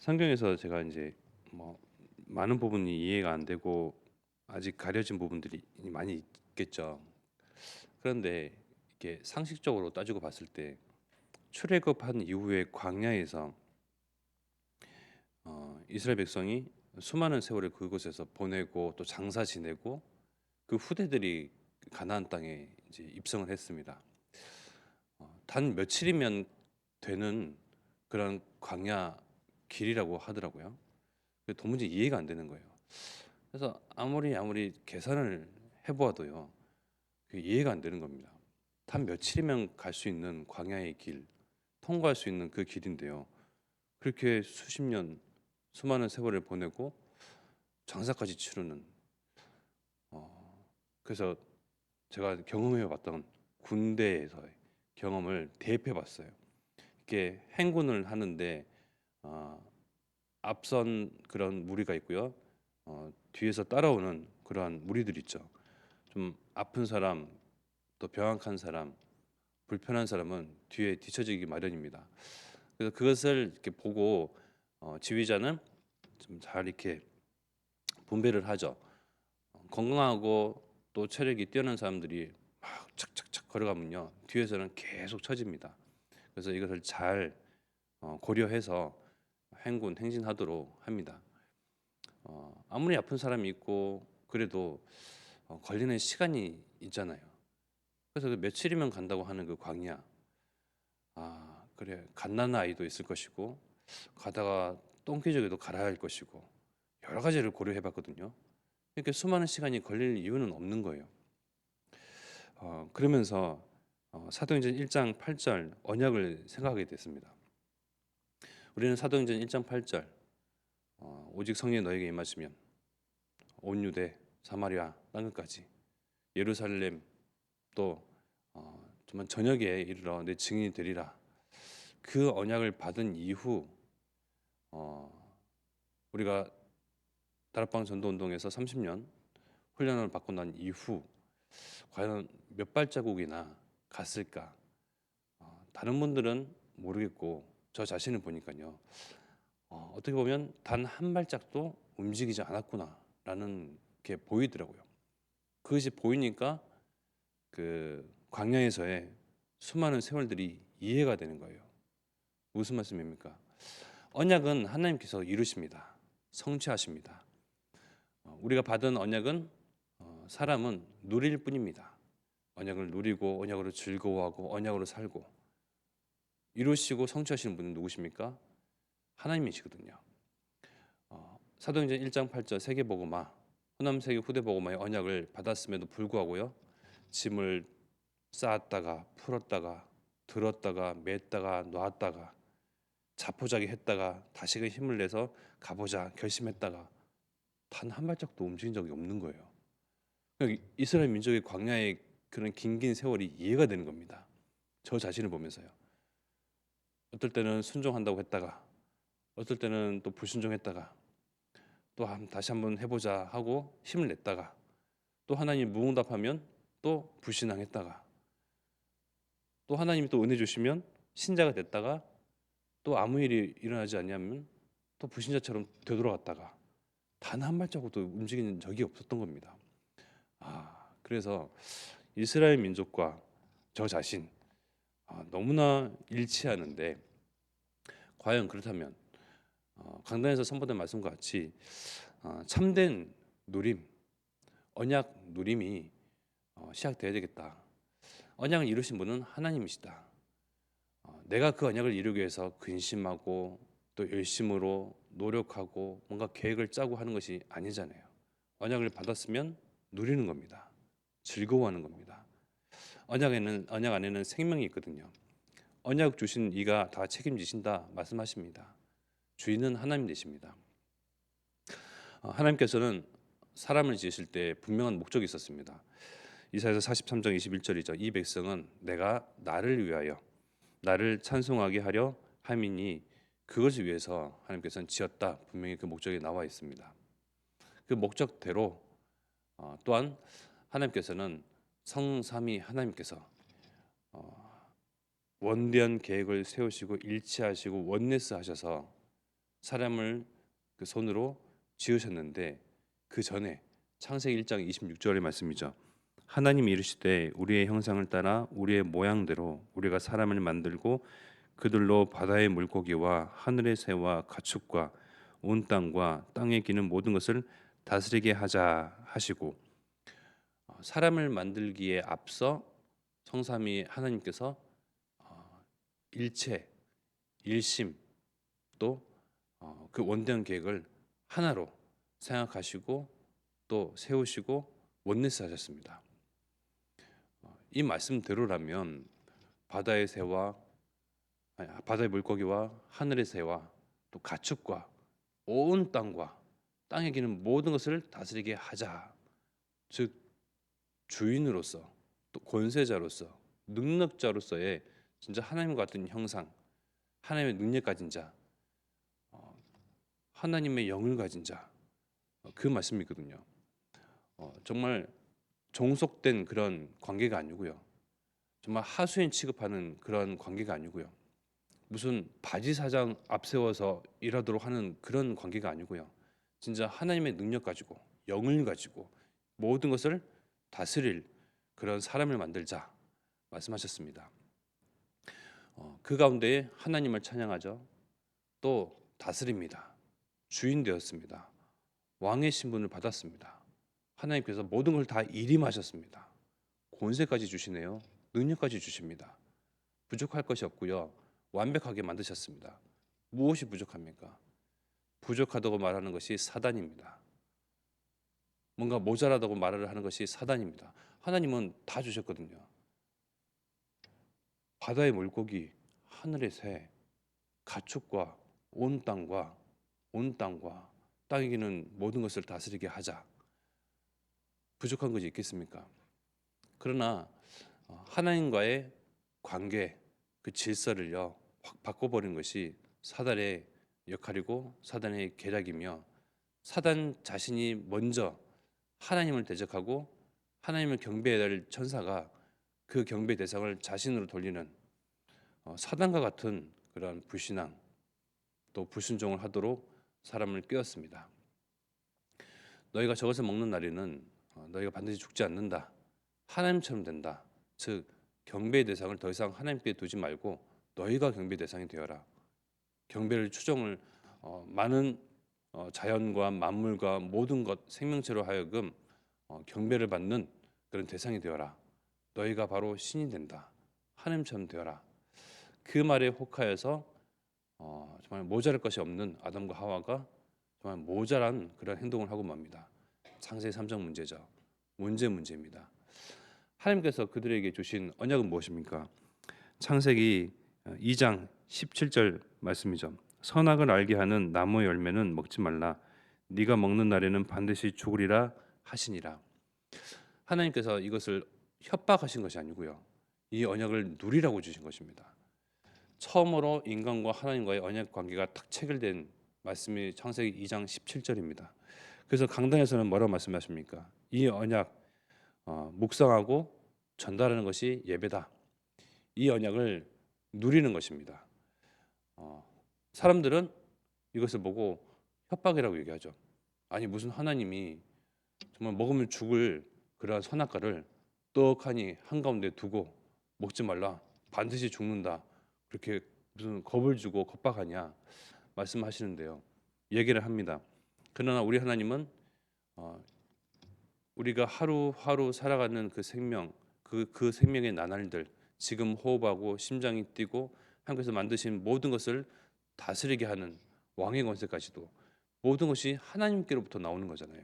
성경에서 제가 이제 뭐 많은 부분이 이해가 안 되고 아직 가려진 부분들이 많이 있겠죠. 그런데 이게 상식적으로 따지고 봤을 때 출애굽한 이후에 광야에서 이스라엘 백성이 수많은 세월을 그곳에서 보내고 또 장사 지내고 그 후대들이 가나안 땅에 이제 입성을 했습니다. 단 며칠이면 되는 그런 광야 길이라고 하더라고요. 도무지 이해가 안 되는 거예요. 그래서 아무리 계산을 해보아도요, 이해가 안 되는 겁니다. 단 며칠이면 갈 수 있는 광야의 길, 통과할 수 있는 그 길인데요. 그렇게 수십 년, 수많은 세월을 보내고 장사까지 치르는. 그래서 제가 경험해봤던 군대에서의 경험을 대입해봤어요. 이렇게 행군을 하는데 어, 앞선 그런 무리가 있고요. 뒤에서 따라오는 그러한 무리들 있죠. 좀 아픈 사람, 또 병약한 사람, 불편한 사람은 뒤에 뒤처지기 마련입니다. 그래서 그것을 이렇게 보고 지휘자는 좀 잘 이렇게 분배를 하죠. 건강하고 또 체력이 뛰어난 사람들이 막 착착착 걸어가면요, 뒤에서는 계속 처집니다. 그래서 이것을 잘 고려해서 행진하도록 합니다. 아무리 아픈 사람이 있고 그래도 걸리는 시간이 있잖아요. 그래서 그 며칠이면 간다고 하는 그 광야, 그래, 갓난 아이도 있을 것이고 가다가 똥기저귀도 갈아야 할 것이고 여러 가지를 고려해봤거든요. 이렇게 수많은 시간이 걸릴 이유는 없는 거예요. 그러면서 사도행전 1장 8절 언약을 생각하게 됐습니다. 우리는 사도행전 1장 8절 오직 성령이 너에게 임하시면 온 유대 사마리아 땅끝까지 예루살렘 또 정말 저녁에 이르러 내 증인이 되리라. 그 언약을 받은 이후 어, 우리가 다락방 전도운동에서 30년 훈련을 받고 난 이후 과연 몇 발자국이나 갔을까? 다른 분들은 모르겠고 저 자신을 보니까요. 어떻게 보면 단 한 발짝도 움직이지 않았구나라는 게 보이더라고요. 그것이 보이니까 그 광야에서의 수많은 세월들이 이해가 되는 거예요. 무슨 말씀입니까? 언약은 하나님께서 이루십니다. 성취하십니다. 우리가 받은 언약은 사람은 누릴 뿐입니다. 언약을 누리고 언약으로 즐거워하고 언약으로 살고 이루시고 성취하시는 분은 누구십니까? 하나님이시거든요. 사도행전 1장 8절 세계복음화 호남 세계 후대복음화의 언약을 받았음에도 불구하고요, 짐을 쌓았다가 풀었다가 들었다가 맸다가 놨다가 자포자기 했다가 다시금 힘을 내서 가보자 결심했다가 단 한 발짝도 움직인 적이 없는 거예요. 그러니까 이스라엘 민족의 광야의 그런 긴긴 세월이 이해가 되는 겁니다. 저 자신을 보면서요. 어떨 때는 순종한다고 했다가 어떨 때는 또 불순종했다가 또 다시 한번 해보자 하고 힘을 냈다가 또 하나님 무응답하면 또 불신앙했다가 또 하나님이 또 은혜 주시면 신자가 됐다가 또 아무 일이 일어나지 않냐면 또 불신자처럼 되돌아갔다가 단 한 발자국도 움직이는 적이 없었던 겁니다. 그래서 이스라엘 민족과 저 자신 너무나 일치하는데, 과연 그렇다면 강단에서 선포된 말씀과 같이 참된 누림, 언약 누림이 시작돼야 되겠다. 언약을 이루신 분은 하나님이시다. 내가 그 언약을 이루기 위해서 근심하고 또 열심으로 노력하고 뭔가 계획을 짜고 하는 것이 아니잖아요. 언약을 받았으면 누리는 겁니다. 즐거워하는 겁니다. 언약 안에는 생명이 있거든요. 언약 주신 이가 다 책임지신다 말씀하십니다. 주인은 하나님 되십니다. 하나님께서는 사람을 지으실 때 분명한 목적이 있었습니다. 이사야서 43장 21절이죠. 이 백성은 내가 나를 위하여 나를 찬송하게 하려 함이니 그것을 위해서 하나님께서는 지었다. 분명히 그 목적이 나와 있습니다. 그 목적대로 또한 하나님께서는 성삼위 하나님께서 원대한 계획을 세우시고 일치하시고 원네스 하셔서 사람을 그 손으로 지으셨는데 그 전에 창세기 1장 26절의 말씀이죠. 하나님이 이르시되 우리의 형상을 따라 우리의 모양대로 우리가 사람을 만들고 그들로 바다의 물고기와 하늘의 새와 가축과 온 땅과 땅에 기는 모든 것을 다스리게 하자 하시고, 사람을 만들기에 앞서 성삼위 하나님께서 일체 일심 또 그 원대한 계획을 하나로 생각하시고 또 세우시고 원내스 하셨습니다. 이 말씀대로라면 바다의 새와 바다의 물고기와 하늘의 새와 또 가축과 온 땅과 땅에 기는 모든 것을 다스리게 하자. 즉 주인으로서 또 권세자로서 능력자로서의 진짜 하나님 같은 형상, 하나님의 능력 가진 자, 하나님의 영을 가진 자, 그 말씀이거든요. 정말 종속된 그런 관계가 아니고요. 정말 하수인 취급하는 그런 관계가 아니고요. 무슨 바지 사장 앞세워서 일하도록 하는 그런 관계가 아니고요. 진짜 하나님의 능력 가지고 영을 가지고 모든 것을 다스릴 그런 사람을 만들자 말씀하셨습니다. 그 가운데 하나님을 찬양하죠. 또 다스립니다. 주인 되었습니다. 왕의 신분을 받았습니다. 하나님께서 모든 걸 다 일임하셨습니다. 권세까지 주시네요. 능력까지 주십니다. 부족할 것이 없고요. 완벽하게 만드셨습니다. 무엇이 부족합니까? 부족하다고 말하는 것이 사단입니다. 뭔가 모자라다고 말을 하는 것이 사단입니다. 하나님은 다 주셨거든요. 바다의 물고기, 하늘의 새, 가축과 온 땅과 땅에 기는 모든 것을 다스리게 하자. 부족한 것이 있겠습니까? 그러나 하나님과의 관계, 그 질서를요 확 바꿔버린 것이 사단의 역할이고 사단의 계략이며, 사단 자신이 먼저 하나님을 대적하고 하나님을 경배해야 할 천사가 그 경배 대상을 자신으로 돌리는 사단과 같은 그런 불신앙 또 불순종을 하도록 사람을 꾀었습니다. 너희가 저것을 먹는 날에는 너희가 반드시 죽지 않는다. 하나님처럼 된다. 즉 경배의 대상을 더 이상 하나님께 두지 말고 너희가 경배 대상이 되어라. 경배를 추종을 많은 자연과 만물과 모든 것 생명체로 하여금 경배를 받는 그런 대상이 되어라. 너희가 바로 신이 된다. 하나님처럼 되어라. 그 말에 혹하여서 정말 모자랄 것이 없는 아담과 하와가 정말 모자란 그런 행동을 하고 맙니다. 창세기 3장 문제죠. 문제입니다. 하나님께서 그들에게 주신 언약은 무엇입니까? 창세기 2장 17절 말씀이죠. 선악을 알게 하는 나무의 열매는 먹지 말라. 네가 먹는 날에는 반드시 죽으리라 하시니라. 하나님께서 이것을 협박하신 것이 아니고요. 이 언약을 누리라고 주신 것입니다. 처음으로 인간과 하나님과의 언약 관계가 딱 체결된 말씀이 창세기 2장 17절입니다. 그래서 강단에서는 뭐라고 말씀하십니까? 이 언약 묵상하고 전달하는 것이 예배다. 이 언약을 누리는 것입니다. 사람들은 이것을 보고 협박이라고 얘기하죠. 아니 무슨 하나님이 정말 먹으면 죽을 그러한 선악과를 떡하니 한가운데 두고 먹지 말라. 반드시 죽는다. 그렇게 무슨 겁을 주고 겁박하냐 말씀하시는데요. 얘기를 합니다. 그러나 우리 하나님은 우리가 하루하루 살아가는 그 생명, 그 생명의 나날들, 지금 호흡하고 심장이 뛰고 하나님께서 만드신 모든 것을 다스리게 하는 왕의 권세까지도 모든 것이 하나님께로부터 나오는 거잖아요.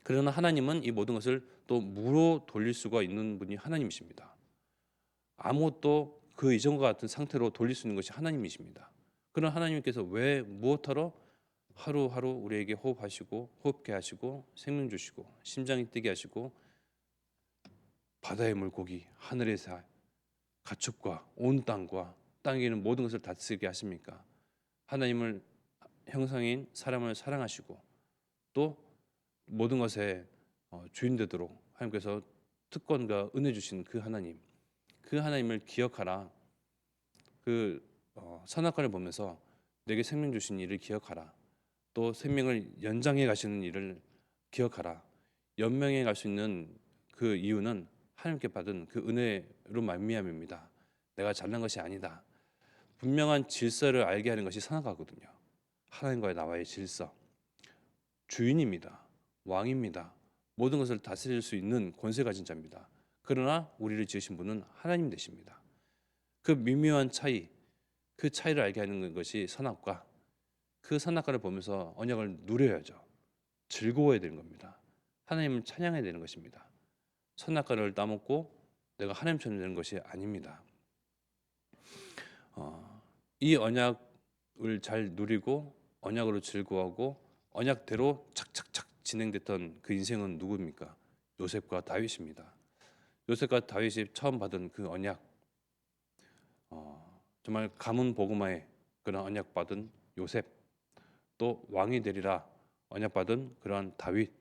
그러나 하나님은 이 모든 것을 또 무로 돌릴 수가 있는 분이 하나님이십니다. 아무것도 그 이전과 같은 상태로 돌릴 수 있는 것이 하나님이십니다. 그런 하나님께서 왜 무엇하러 하루하루 우리에게 호흡하시고 호흡게 하시고 생명 주시고 심장이 뛰게 하시고 바다의 물고기, 하늘의 새, 가축과 온 땅과 땅에 있는 모든 것을 다스리게 하십니까? 하나님을 형상인 사람을 사랑하시고 또 모든 것에 주인 되도록 하나님께서 특권과 은혜 주신 그 하나님을 기억하라. 그 선악과를 보면서 내게 생명 주신 이를 기억하라. 또 생명을 연장해 가시는 일을 기억하라. 연명해 갈 수 있는 그 이유는 하나님께 받은 그 은혜로 말미암입니다. 내가 잘난 것이 아니다. 분명한 질서를 알게 하는 것이 선악과거든요. 하나님과의 나와의 질서. 주인입니다. 왕입니다. 모든 것을 다스릴 수 있는 권세 가진 자입니다. 그러나 우리를 지으신 분은 하나님 되십니다. 그 미묘한 차이, 그 차이를 알게 하는 것이 선악과. 그 선악과를 보면서 언약을 누려야죠. 즐거워야 되는 겁니다. 하나님을 찬양해야 되는 것입니다. 선악과를 따먹고 내가 하나님처럼 되는 것이 아닙니다. 이 언약을 잘 누리고 언약으로 즐거워하고 언약대로 착착착 진행됐던 그 인생은 누구입니까? 요셉과 다윗입니다. 요셉과 다윗이 처음 받은 그 언약, 정말 가문 복음화에 그런 언약 받은 요셉, 또 왕이 되리라 언약 받은 그러한 다윗,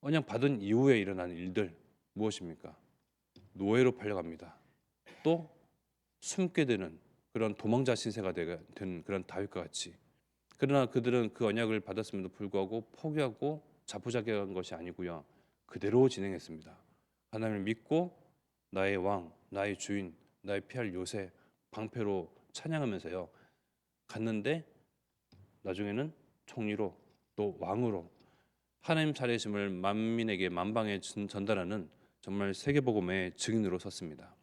언약 받은 이후에 일어난 일들 무엇입니까? 노예로 팔려갑니다. 또 숨게 되는 그런 도망자 신세가 된 그런 다윗과 같이. 그러나 그들은 그 언약을 받았음에도 불구하고 포기하고 자포자기한 것이 아니고요. 그대로 진행했습니다. 하나님을 믿고 나의 왕, 나의 주인, 나의 피할 요새 방패로 찬양하면서요. 갔는데 나중에는 총리로 또 왕으로 하나님 차례심을 만민에게 만방에 전달하는 정말 세계복음의 증인으로 섰습니다.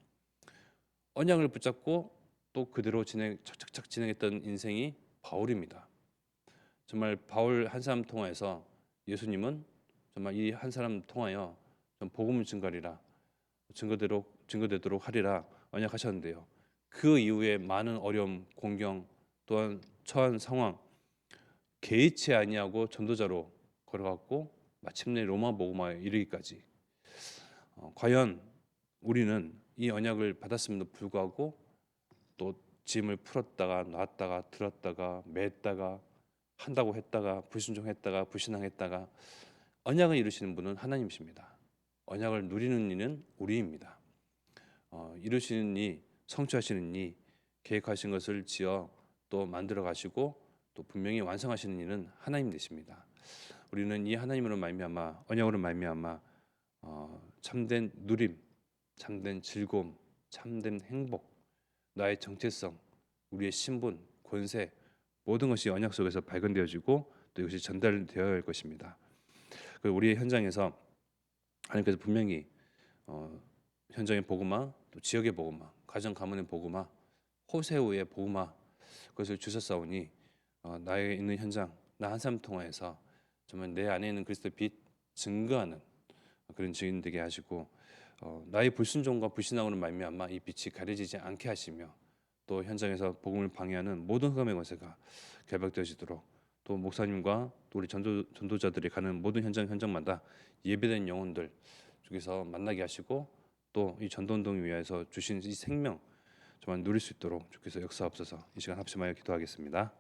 언약을 붙잡고 또 그대로 착착착 진행했던 인생이 바울입니다. 정말 바울 한 사람 통하여서 예수님은 정말 이 한 사람 통하여 복음을 증거하리라, 증거되도록 하리라 언약하셨는데요. 그 이후에 많은 어려움, 공경 또한 처한 상황 개의치 아니하고 전도자로 걸어갔고 마침내 로마 복음화에 이르기까지. 과연 우리는 이 언약을 받았음에도 불구하고 또 짐을 풀었다가 놨다가 들었다가 맸다가 한다고 했다가 불순종했다가 불신앙했다가 언약을 이루시는 분은 하나님이십니다. 언약을 누리는 이는 우리입니다. 이루시는 이, 성취하시는 이, 계획하신 것을 지어 또 만들어 가시고 또 분명히 완성하시는 이는 하나님 되십니다. 우리는 이 하나님으로 말미암아 언약으로 말미암아 참된 누림, 참된 즐거움, 참된 행복, 나의 정체성, 우리의 신분, 권세 모든 것이 언약 속에서 발견되어지고 또 이것이 전달되어야 할 것입니다. 우리의 현장에서 하나님께서 분명히 현장의 복음화, 또 지역의 복음화, 가정 가문의 복음화, 호세우의 복음화 그것을 주셨사오니 나의 있는 현장, 나 한 사람 통하여서 정말 내 안에 있는 그리스도의 빛 증거하는 그런 증인 되게 하시고 나의 불순종과 불신앙으로 말미암아 이 빛이 가려지지 않게 하시며 또 현장에서 복음을 방해하는 모든 흑암의 권세가 결박되어지도록 또 목사님과 또 우리 전도자들이 가는 모든 현장마다 예배된 영혼들 중에서 만나게 하시고 또 이 전도운동을 위해서 주신 이 생명 정말 누릴 수 있도록 주께서 역사하옵소서. 이 시간 합심하여 기도하겠습니다.